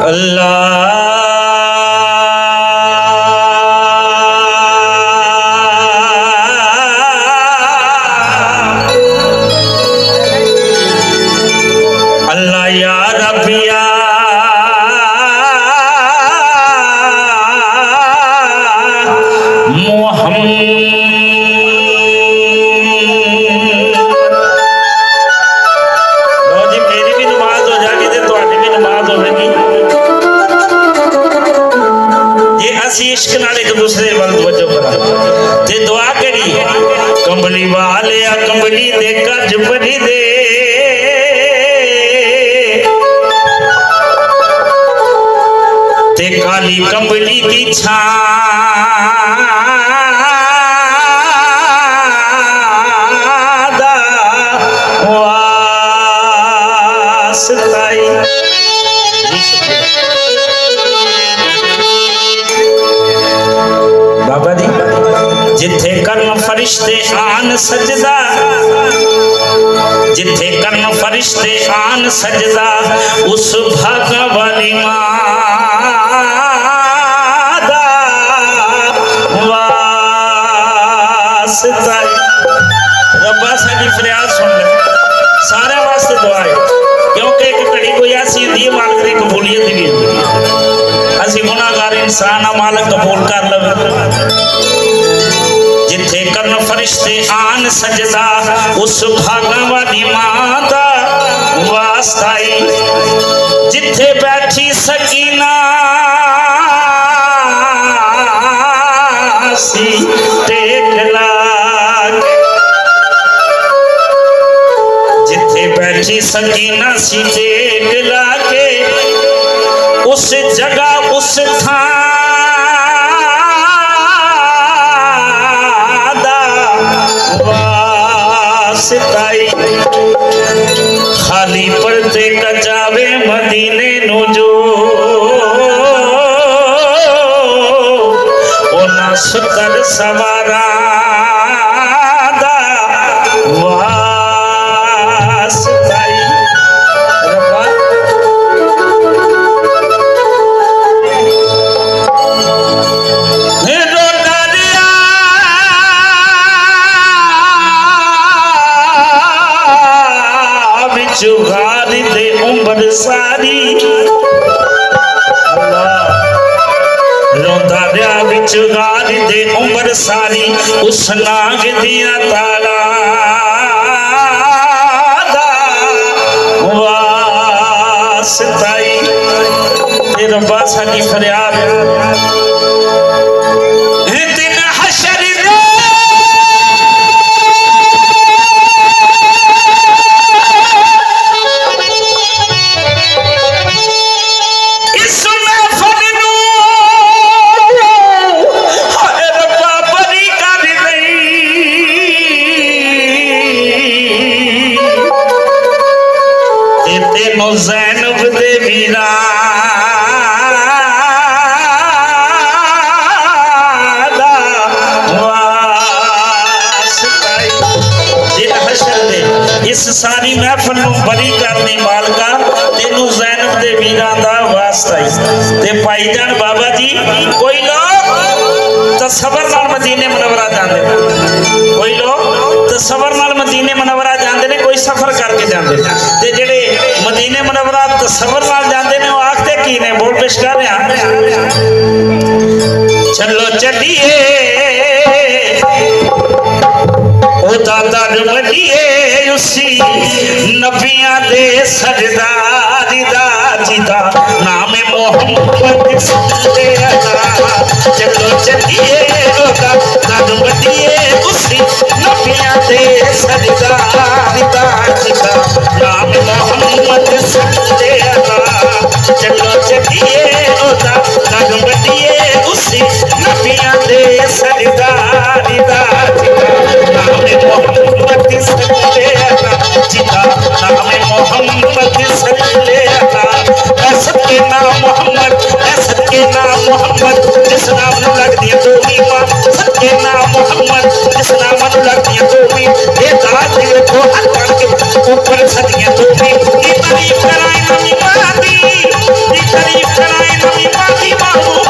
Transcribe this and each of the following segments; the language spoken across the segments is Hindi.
अल्लाह अल्लाह या रबिया इश्क नाल एक दूसरे वाल तवज्जो करा ते दुआ करी कंबली वाले कंबली दे गज बनी दे ते काली कंबली दी छादा वास्ताई बाबा जी जिथे कर्म फरिश्ते आन सजदा जिथे कर्म फरिश्ते आन सजदा उस भागा वाली मादा वास्ता रब्बा साडी फरियाद सुन ले सारे वास्ते दुआ है क्योंकि एक घड़ी कोई ऐसी होती है मालिक की कबूलियत भी होती है असी गुनाहगार इंसान मालिक कबूल कर लवे जिथे कर्म फरिश्ते आन सजदा उस भागा वाली माता वास्ताई जिथे बैठी सकीना सी टेक लाके जिथे बैठी सकीना सी टेक लाके उस जगह उस थां खाली पर्दे कजावे मदीने नु जो ओना सुकर सवारा दा वास्ताई रब्बा जुगारी दे उम्र सारी रोंदा रहा बिच गारी दे उम्र सारी उस नाग दिया ताला वास्ताई रब्बा साडी फरियाद ज़ैनब दे वीरा इस सारी महफिल नूं बरी करनी मालका तेनू ज़ैनब दे वीरा दा वास्ता ते भाईजान बाबा जी कोई लोग तसव्वुर नाल मदीने मुनव्वरा जांदे ने कोई लोग तसव्वुर नाल मदीने मुनव्वरा जांदे ने कोई सफर करके जांदे ने ते जेड़े मदीने मुनव्वरा तसव्वुर नाल जांदे ने वो आखदे की ने बोल पेश कर रहा चलो चलिए ओ दादा वलिए उसी नबियां दे सरदारी दा जिदा नाम मोहम्मद चलो चलिए ओ दादा वलिए उसी नबियां दे सरदारी दा जिदा नाम मोहम्मद चलो चलिए ओ दादा वलिए उसी नबियां दे सरदारी दा नाम मोहम्मद जिदा नाम मोहम्मद ऐसा के नाम मोहम्मद ऐसा के नाम मोहम्मद जिस नाम नूं लग दिया दो मीमां सच्चे नाम मोहम्मद जिस नाम नूं लग दिया दो मीम ये दात देखो हर करके ऊपर सदियां दो मीम की तारीफ कराए नबी दी तारीफ कराए नवी माफी महमूद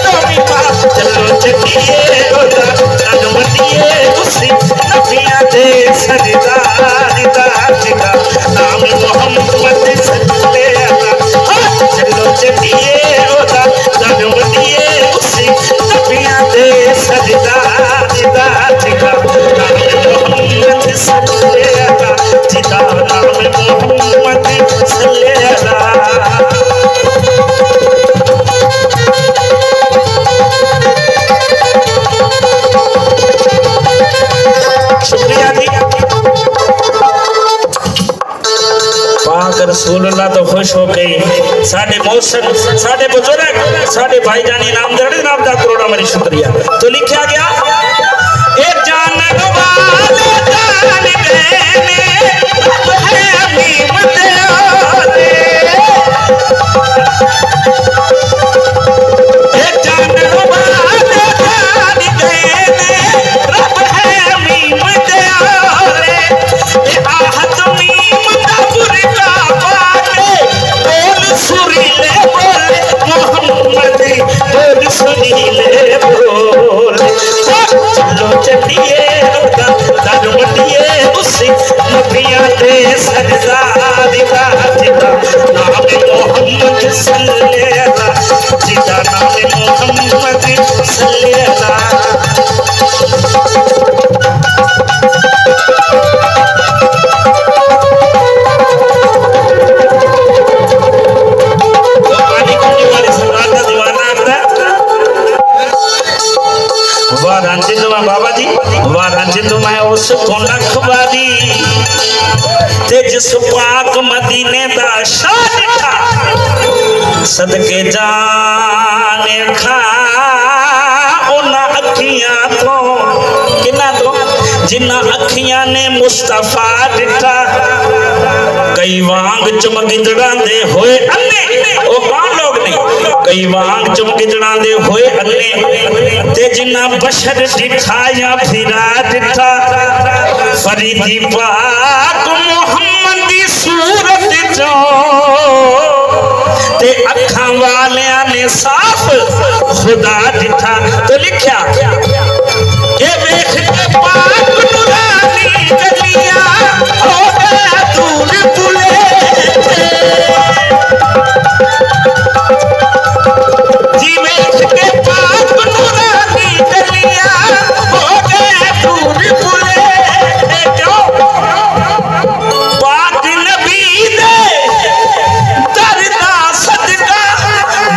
नवी मां चलो चलिए ओदा नवतिए उसी नबिया दे सरदार दा जिदा नाम मोहम्मद सल्लल्लाहु चलो चलिए ओदा नवतिए उसी नबिया दे सरदार दा जिदा नाम मोहम्मद सल्लल्लाहु जिदा नाम मोहम्मद सल्लल्लाहु। शुक्रिया जी। पाक रसूलुल्लाह तो खुश हो गई साडे मौसम साडे बुजुर्ग साडे भाईजान इनाम दे नाम दा करोड़ा मरी शुक्रिया। तो लिखा गया ए जान वाले जान देने रब है हमीम दयाले ए जान वाले जान देने रब है हमीम दयाले ए आहत मीम दा बुरका पाके बोल सुरीले बोले मोहम्मद बोल सुरीले बोले चलो चलिए दरवटिए उसी नबिया दे सरदार दा जिदा नाम मोहम्मद सल्लल्लाहु जिदा नाम मोहम्मद सल्लल्लाहु। बाबा जी वाह रंजित मैं उस को लखवादी ते जिस पाक मदीने दा शाह था सदके जाने खा उन्हां अखियां तो किना तो जिन्हां अखियां ने मुस्तफा दिता कई वांग चमगिदड़ा दे होए अन्ने ओ कौन लोग नहीं कई वांग चमगिदड़ा दे होए अन्ने ते जिन्ना बशर दिखा या फिरा दिखा फरीदी पाक मोहम्मद दी सूरत जो ते अखां वालियां ने साफ खुदा दिखा। तो लिखा के वेख के पाक नूरानी गलियां हो गया दूर बुले जी वेख के पाक नूरानी गलियां हो गया दूर बुले क्यों पाक नबी दे दरदा सदका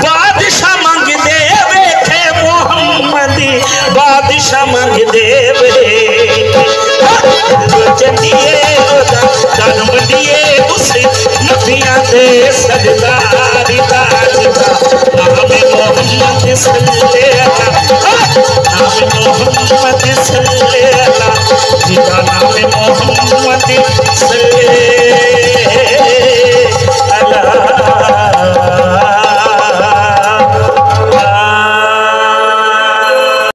बादशाह मंग दे वेखे मोहम्मद बादशाह मंग दे चलिए दन बदिए उसे नबिया दे सरदार दा जिदा नाम मोहम्मद सल्लल्लाहु नाम मोहम्मद सल्लल्लाहु जिदा नाम मोहम्मद सल्लल्लाहु।